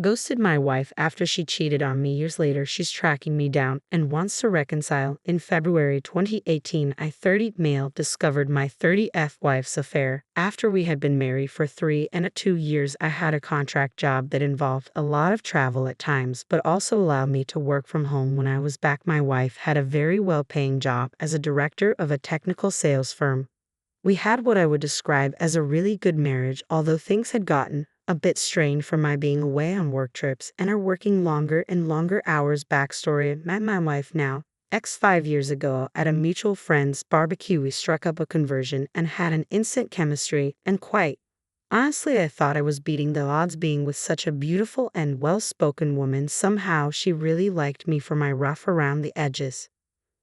Ghosted my wife after she cheated on me years later. She's tracking me down and wants to reconcile. In February 2018, a 30 male discovered my 30F wife's affair. After we had been married for 2 years, I had a contract job that involved a lot of travel at times, but also allowed me to work from home when I was back. My wife had a very well-paying job as a director of a technical sales firm. We had what I would describe as a really good marriage, although things had gotten a bit strained from my being away on work trips and her working longer and longer hours. Backstory: met my wife now, 5 years ago at a mutual friend's barbecue. We struck up a conversion and had an instant chemistry, and quite honestly, I thought I was beating the odds being with such a beautiful and well-spoken woman. Somehow she really liked me for my rough around the edges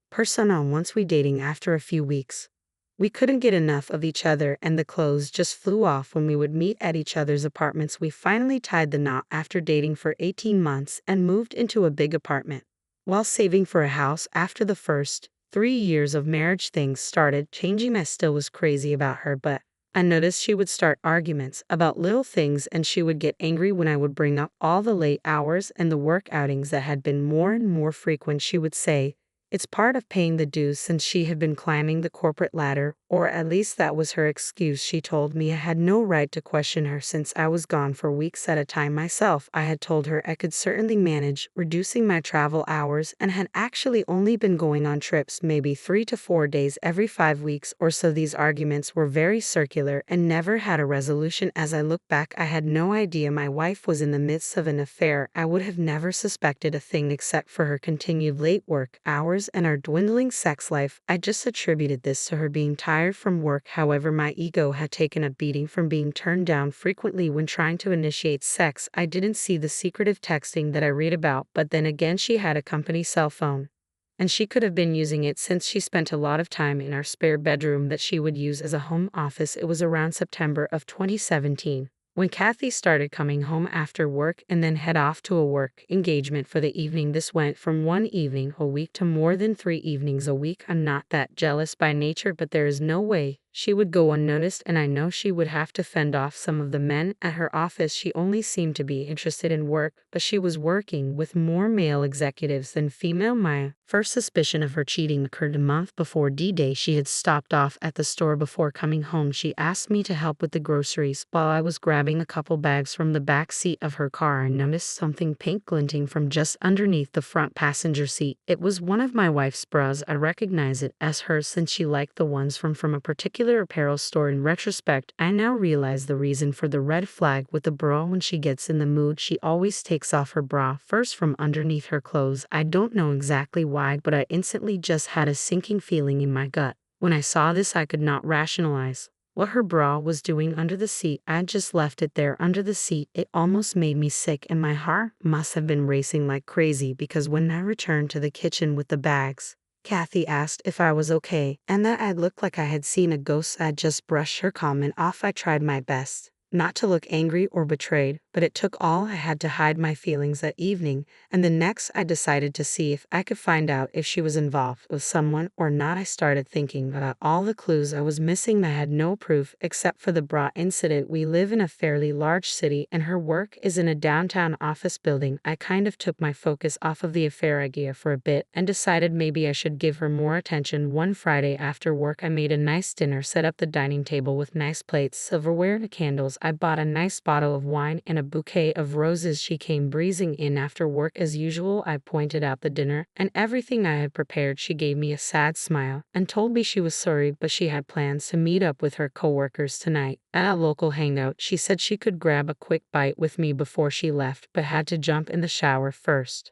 persona. Once we dating after a few weeks, we couldn't get enough of each other and the clothes just flew off when we would meet at each other's apartments. We finally tied the knot after dating for 18 months and moved into a big apartment. While saving for a house after the first 3 years of marriage, things started changing. I still was crazy about her, but I noticed she would start arguments about little things and she would get angry when I would bring up all the late hours and the work outings that had been more and more frequent. She would say, "It's part of paying the dues," since she had been climbing the corporate ladder, or at least that was her excuse. She told me I had no right to question her since I was gone for weeks at a time. Myself, I had told her I could certainly manage reducing my travel hours and had actually only been going on trips maybe 3 to 4 days every 5 weeks or so. These arguments were very circular and never had a resolution. As I look back, I had no idea my wife was in the midst of an affair. I would have never suspected a thing except for her continued late work hours and our dwindling sex life. I just attributed this to her being tired from work. However, my ego had taken a beating from being turned down frequently when trying to initiate sex. I didn't see the secretive texting that I read about, but then again, she had a company cell phone, and she could have been using it since she spent a lot of time in our spare bedroom that she would use as a home office. It was around September of 2017 when Kathy started coming home after work and then head off to a work engagement for the evening. This went from one evening a week to more than 3 evenings a week. I'm not that jealous by nature, but there is no way she would go unnoticed, and I know she would have to fend off some of the men at her office. She only seemed to be interested in work, but she was working with more male executives than female. My first suspicion of her cheating occurred a month before D-Day. She had stopped off at the store before coming home. She asked me to help with the groceries. While I was grabbing a couple bags from the back seat of her car, I noticed something pink glinting from just underneath the front passenger seat. It was one of my wife's bras. I recognized it as hers since she liked the ones from a particular apparel store. In retrospect, I now realize the reason for the red flag with the bra. When she gets in the mood, she always takes off her bra first from underneath her clothes. I don't know exactly why, but I instantly just had a sinking feeling in my gut. When I saw this, I could not rationalize what her bra was doing under the seat. I just left it there under the seat. It almost made me sick, and my heart must have been racing like crazy because when I returned to the kitchen with the bags, Kathy asked if I was okay and that I looked like I had seen a ghost. I just brushed her comment off. I tried my best not to look angry or betrayed, but it took all I had to hide my feelings that evening, and the next I decided to see if I could find out if she was involved with someone or not. I started thinking about all the clues I was missing. I had no proof except for the bra incident. We live in a fairly large city and her work is in a downtown office building. I kind of took my focus off of the affair idea for a bit and decided maybe I should give her more attention. One Friday after work, I made a nice dinner, set up the dining table with nice plates, silverware, and candles. I bought a nice bottle of wine and a bouquet of roses. She came breezing in after work as usual. I pointed out the dinner and everything I had prepared. She gave me a sad smile and told me she was sorry, but she had plans to meet up with her coworkers tonight at a local hangout. She said she could grab a quick bite with me before she left, but had to jump in the shower first.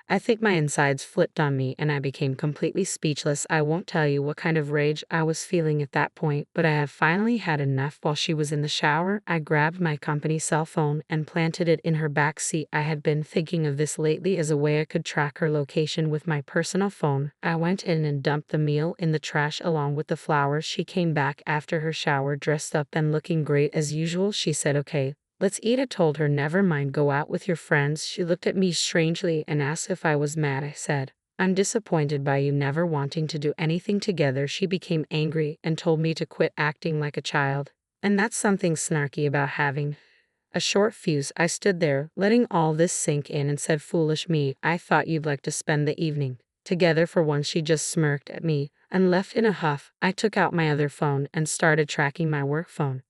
I think my insides flipped on me and I became completely speechless. I won't tell you what kind of rage I was feeling at that point, but I have finally had enough. While she was in the shower, I grabbed my company cell phone and planted it in her back seat. I had been thinking of this lately as a way I could track her location with my personal phone. I went in and dumped the meal in the trash along with the flowers. She came back after her shower dressed up and looking great as usual. She said, "Okay, let's eat." I told her, "Never mind, go out with your friends." She looked at me strangely and asked if I was mad. I said, "I'm disappointed by you never wanting to do anything together." She became angry and told me to quit acting like a child. And that's something snarky about having A short fuse. I stood there, letting all this sink in, and said, "Foolish me, I thought you'd like to spend the evening together for once." She just smirked at me and left in a huff. I took out my other phone and started tracking my work phone.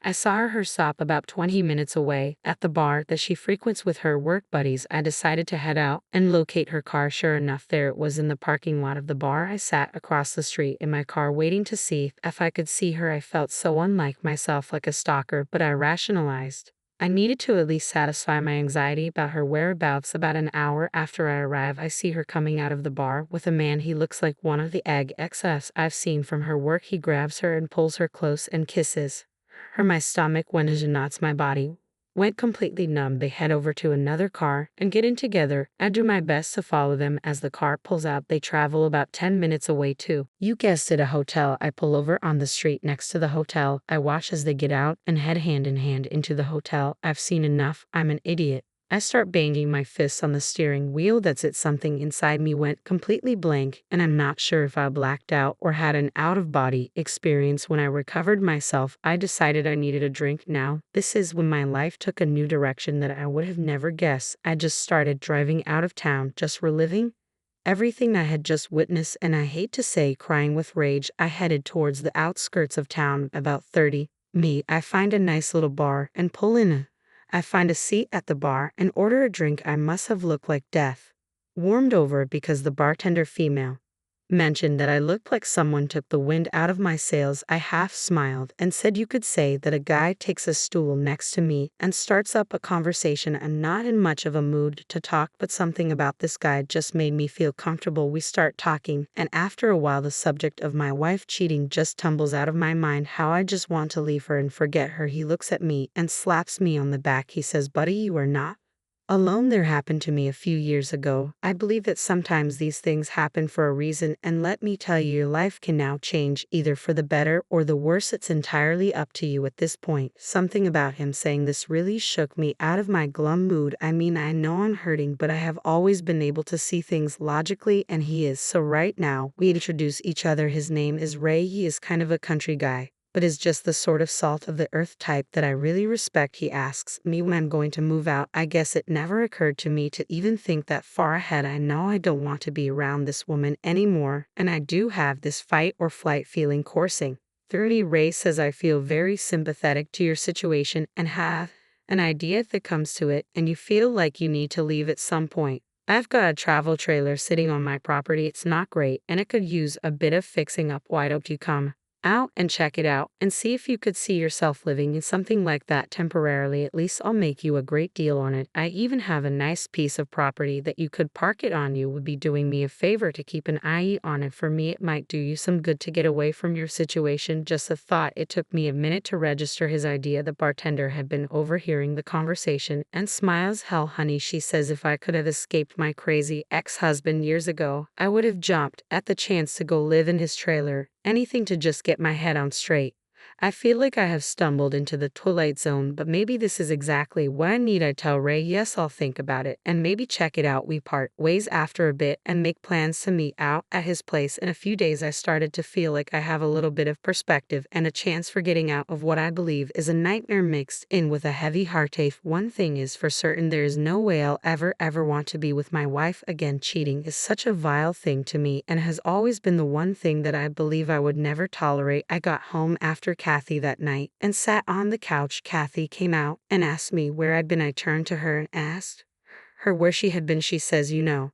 I saw her stop about 20 minutes away at the bar that she frequents with her work buddies. I decided to head out and locate her car. Sure enough, there it was in the parking lot of the bar. I sat across the street in my car waiting to see if I could see her. I felt so unlike myself, like a stalker, but I rationalized I needed to at least satisfy my anxiety about her whereabouts. About an hour after I arrive, I see her coming out of the bar with a man. He looks like one of the XS I've seen from her work. He grabs her and pulls her close and kisses her. My stomach went as knots. My body went completely numb. They head over to another car and get in together. I do my best to follow them as the car pulls out. They travel about 10 minutes away too. You guessed it, a hotel. I pull over on the street next to the hotel. I watch as they get out and head hand in hand into the hotel. I've seen enough. I'm an idiot. I start banging my fists on the steering wheel. That's it. Something inside me went completely blank, and I'm not sure if I blacked out or had an out-of-body experience. When I recovered myself, I decided I needed a drink now. This is when my life took a new direction that I would have never guessed. I just started driving out of town, just reliving everything I had just witnessed, and I hate to say, crying with rage. I headed towards the outskirts of town. About 30 me, I find a nice little bar and pull in. I find a seat at the bar and order a drink. I must have looked like death warmed over because the bartender, female, mentioned that I looked like someone took the wind out of my sails. I half smiled and said, "You could say that." A guy takes a stool next to me and starts up a conversation. I'm not in much of a mood to talk, but something about this guy just made me feel comfortable. We start talking, and after a while the subject of my wife cheating just tumbles out of my mind. How I just want to leave her and forget her. He looks at me and slaps me on the back. He says, "Buddy, you are not alone. There happened to me a few years ago. I believe that sometimes these things happen for a reason, and let me tell you, your life can now change either for the better or the worse. It's entirely up to you at this point." Something about him saying this really shook me out of my glum mood. I mean, I know I'm hurting, but I have always been able to see things logically, and he is. So right now, we introduce each other. His name is Ray. He is kind of a country guy, but is just the sort of salt of the earth type that I really respect. He asks me when I'm going to move out. I guess it never occurred to me to even think that far ahead. I know I don't want to be around this woman anymore, and I do have this fight or flight feeling coursing through me. Ray says, "I feel very sympathetic to your situation and have an idea if it comes to it, and you feel like you need to leave at some point. I've got a travel trailer sitting on my property. It's not great, and it could use a bit of fixing up. Why don't you come out and check it out and see if you could see yourself living in something like that temporarily? At least I'll make you a great deal on it. I even have a nice piece of property that you could park it on. You would be doing me a favor to keep an eye on it. For me, it might do you some good to get away from your situation." Just a thought. It took me a minute to register his idea. The bartender had been overhearing the conversation and smiles. "Hell, honey," she says, "if I could have escaped my crazy ex-husband years ago, I would have jumped at the chance to go live in his trailer. Anything to just get my head on straight. I feel like I have stumbled into the twilight zone, but maybe this is exactly what I need." I tell Ray, "Yes, I'll think about it and maybe check it out." We part ways after a bit and make plans to meet out at his place in a few days. I started to feel like I have a little bit of perspective and a chance for getting out of what I believe is a nightmare mixed in with a heavy heartache. One thing is for certain, there is no way I'll ever want to be with my wife again. Cheating is such a vile thing to me and has always been the one thing that I believe I would never tolerate. I got home after Kathy that night and sat on the couch. Kathy came out and asked me where I'd been. I turned to her and asked her where she had been. She says, "You know,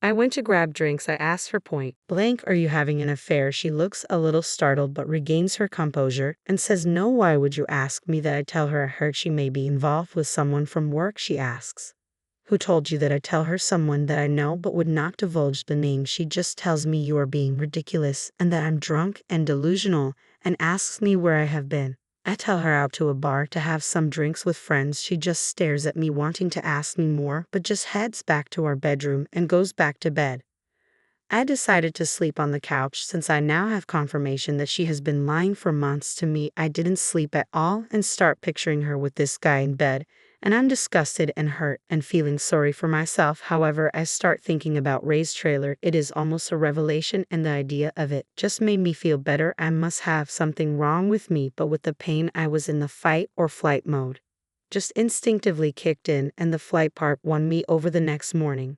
I went to grab drinks." I asked her point blank, "Are you having an affair?" She looks a little startled but regains her composure and says, "No." "Why would you ask me that?" I tell her. "I heard she may be involved with someone from work." She asks, "Who told you that?" I tell her, "Someone that I know but would not divulge the name. She just tells me you are being ridiculous and that I'm drunk and delusional, and asks me where I have been." I tell her out to a bar to have some drinks with friends. She just stares at me wanting to ask me more, but just heads back to our bedroom and goes back to bed. I decided to sleep on the couch since I now have confirmation that she has been lying for months to me. I didn't sleep at all and start picturing her with this guy in bed, and I'm disgusted and hurt and feeling sorry for myself. However, I start thinking about Ray's trailer. It is almost a revelation, and the idea of it just made me feel better. I must have something wrong with me, but with the pain I was in the fight or flight mode. just instinctively kicked in, and the flight part won me over the next morning.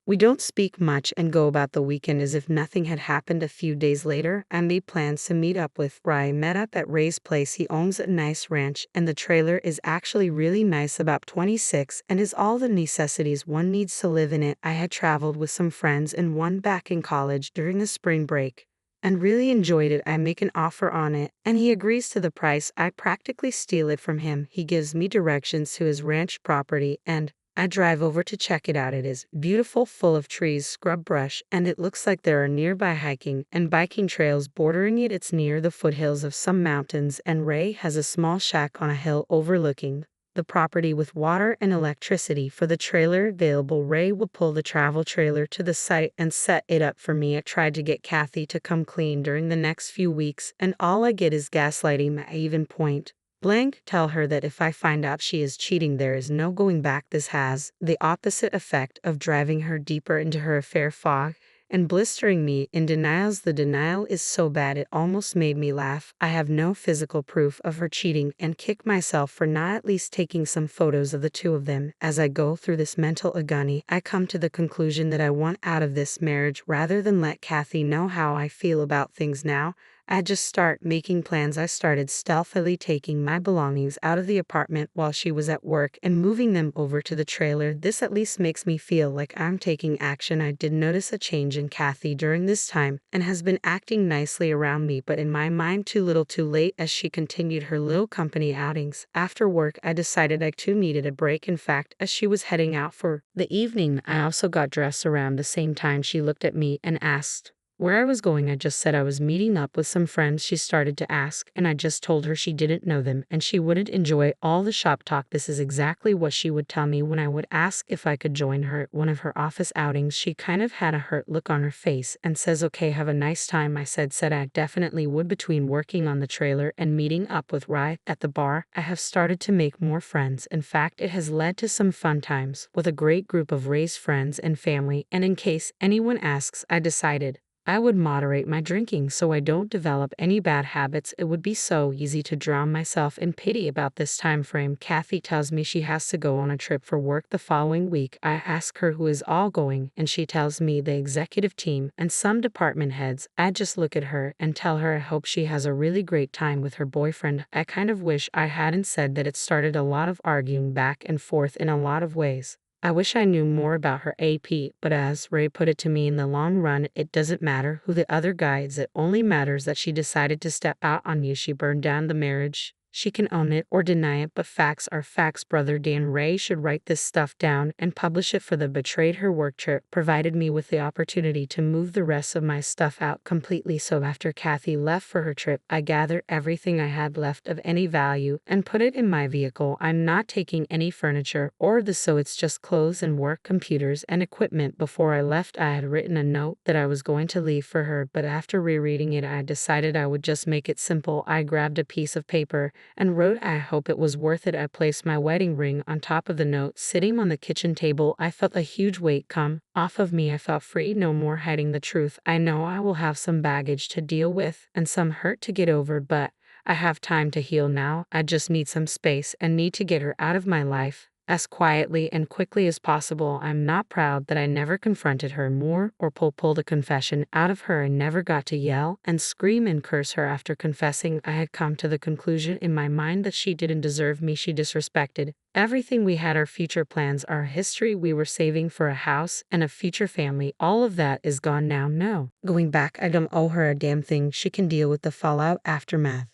We don't speak much and go about the weekend as if nothing had happened. A few days later, I made plans to meet up with Ray. Met up at Ray's place. He owns a nice ranch, and the trailer is actually really nice, about 26, and is all the necessities one needs to live in it. I had traveled with some friends and one back in college during the spring break, and really enjoyed it. I make an offer on it, and he agrees to the price. I practically steal it from him. He gives me directions to his ranch property, and I drive over to check it out. It is beautiful, full of trees, scrub brush, and it looks like there are nearby hiking and biking trails bordering it. It's near the foothills of some mountains, and Ray has a small shack on a hill overlooking the property with water and electricity for the trailer available. Ray will pull the travel trailer to the site and set it up for me. I tried to get Kathy to come clean during the next few weeks, and all I get is gaslighting. I even point blank tell her that if I find out she is cheating, there is no going back. This has the opposite effect of driving her deeper into her affair fog and blistering me in denials. The denial is so bad it almost made me laugh. I have no physical proof of her cheating and kick myself for not at least taking some photos of the two of them. As I go through this mental agony, I come to the conclusion that I want out of this marriage rather than let Kathy know how I feel about things now. I just start making plans. I started stealthily taking my belongings out of the apartment while she was at work and moving them over to the trailer. This at least makes me feel like I'm taking action. I did notice a change in Kathy during this time and has been acting nicely around me, but in my mind too little too late as she continued her little company outings. After work, I decided I too needed a break. In fact, as she was heading out for the evening, I also got dressed around the same time. She looked at me and asked where I was going. I just said I was meeting up with some friends. She started to ask, and I just told her she didn't know them and she wouldn't enjoy all the shop talk. This is exactly what she would tell me when I would ask if I could join her at one of her office outings. She kind of had a hurt look on her face and says, "Okay, have a nice time." I said I definitely would. Between working on the trailer and meeting up with Rye at the bar, I have started to make more friends. In fact, it has led to some fun times with a great group of Ray's friends and family, and in case anyone asks, I decided I would moderate my drinking so I don't develop any bad habits. It would be so easy to drown myself in pity about this time frame. Kathy tells me she has to go on a trip for work the following week. I ask her who is all going, and she tells me the executive team and some department heads. I just look at her and tell her I hope she has a really great time with her boyfriend. I kind of wish I hadn't said that. It started a lot of arguing back and forth in a lot of ways. I wish I knew more about her AP, but as Ray put it to me, in the long run, it doesn't matter who the other guy is. It only matters that she decided to step out on you. She burned down the marriage. She can own it or deny it, but facts are facts. Brother Dan, Ray should write this stuff down and publish it for the betrayed. Her work trip provided me with the opportunity to move the rest of my stuff out completely. So after Kathy left for her trip, I gathered everything I had left of any value and put it in my vehicle. I'm not taking any furniture or so it's just clothes and work computers and equipment. Before I left, I had written a note that I was going to leave for her, but after rereading it, I decided I would just make it simple. I grabbed a piece of paper and wrote, "I hope it was worth it." I placed my wedding ring on top of the note. Sitting on the kitchen table, I felt a huge weight come off of me. I felt free, no more hiding the truth. I know I will have some baggage to deal with and some hurt to get over, but I have time to heal now. I just need some space and need to get her out of my life as quietly and quickly as possible. I'm not proud that I never confronted her more or pulled a confession out of her. I never got to yell and scream and curse her after confessing. I had come to the conclusion in my mind that she didn't deserve me. She disrespected everything we had, our future plans, our history. We were saving for a house and a future family. All of that is gone now. No going back. I don't owe her a damn thing. She can deal with the fallout aftermath.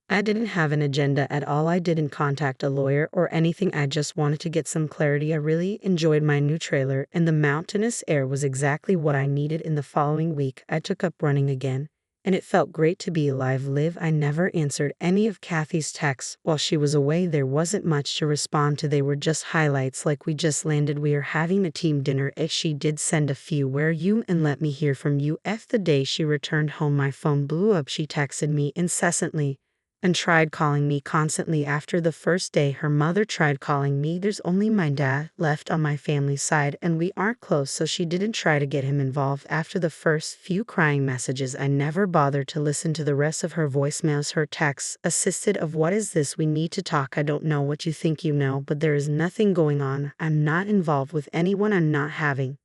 I didn't have an agenda at all. I didn't contact a lawyer or anything. I just wanted to get some clarity. I really enjoyed my new trailer, and the mountainous air was exactly what I needed. In the following week, I took up running again, and it felt great to be alive. I never answered any of Kathy's texts while she was away. There wasn't much to respond to. They were just highlights like, "We just landed. We are having a team dinner." If she did send a few, "Where are you? And let me hear from you." The day she returned home, my phone blew up. She texted me incessantly and tried calling me constantly. After the first day her mother tried calling me. There's only my dad left on my family side and we aren't close, so she didn't try to get him involved. After the first few crying messages I never bothered to listen to the rest of her voicemails. Her texts assisted of "What is this? We need to talk. I don't know what you think you know, but there is nothing going on. I'm not involved with anyone. I'm not having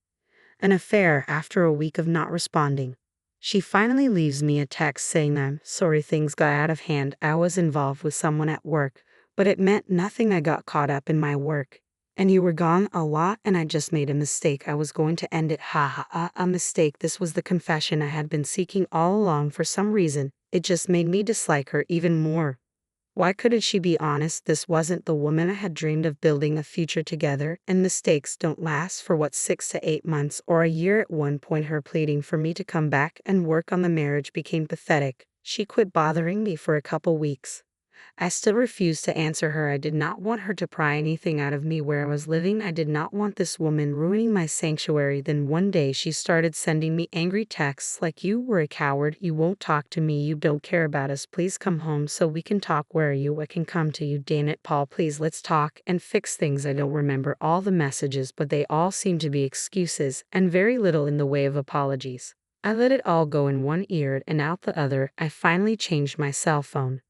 an affair." After a week of not responding, she finally leaves me a text saying, "I'm sorry, things got out of hand. I was involved with someone at work, but it meant nothing. I got caught up in my work, and you were gone a lot, and I just made a mistake. I was going to end it. Ha ha ha, a mistake." This was the confession I had been seeking all along. For some reason, it just made me dislike her even more. Why couldn't she be honest? This wasn't the woman I had dreamed of building a future together, and mistakes don't last for 6 to 8 months or a year. At one point her pleading for me to come back and work on the marriage became pathetic. She quit bothering me for a couple weeks. I still refused to answer her. I did not want her to pry anything out of me where I was living. I did not want this woman ruining my sanctuary. Then one day she started sending me angry texts like, "You were a coward. You won't talk to me. You don't care about us. Please come home so we can talk. Where are you? I can come to you. Damn it, Paul, please let's talk and fix things." I don't remember all the messages, but they all seemed to be excuses and very little in the way of apologies. I let it all go in one ear and out the other. I finally changed my cell phone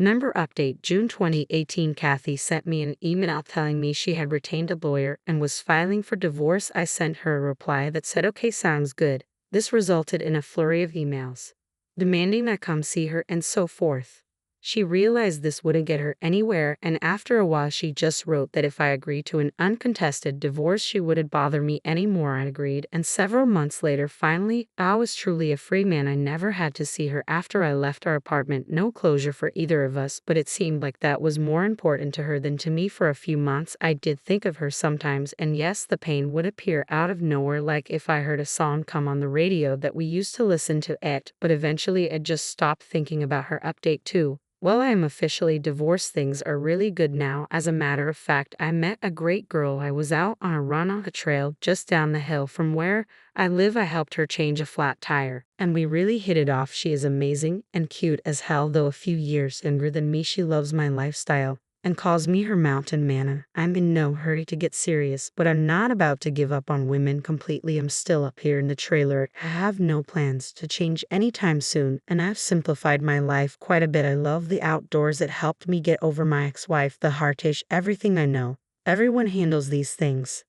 number. Update: June 2018. Kathy sent me an email telling me she had retained a lawyer and was filing for divorce. I sent her a reply that said, "Okay, sounds good." This resulted in a flurry of emails demanding I come see her and so forth. She realized this wouldn't get her anywhere, and after a while she just wrote that if I agreed to an uncontested divorce she wouldn't bother me anymore. I agreed, and several months later finally I was truly a free man. I never had to see her after I left our apartment. No closure for either of us, but it seemed like that was more important to her than to me. For a few months I did think of her sometimes, and yes, the pain would appear out of nowhere, like if I heard a song come on the radio that we used to listen to it, but eventually I just stopped thinking about her. Update 2. Well, I am officially divorced. Things are really good now. As a matter of fact, I met a great girl. I was out on a run on a trail just down the hill from where I live. I helped her change a flat tire, and we really hit it off. She is amazing and cute as hell, though a few years younger than me. She loves my lifestyle and calls me her mountain manna. I'm in no hurry to get serious, but I'm not about to give up on women completely. I'm still up here in the trailer. I have no plans to change anytime soon, and I've simplified my life quite a bit. I love the outdoors. It helped me get over my ex-wife, the heartish, everything. I know everyone handles these things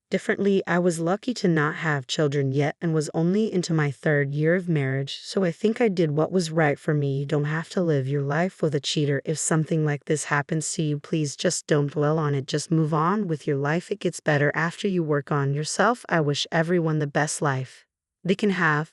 differently. I was lucky to not have children yet and was only into my 3rd year of marriage, so I think I did what was right for me. You don't have to live your life with a cheater. If something like this happens to you, please just don't dwell on it. Just move on with your life. It gets better after you work on yourself. I wish everyone the best life they can have.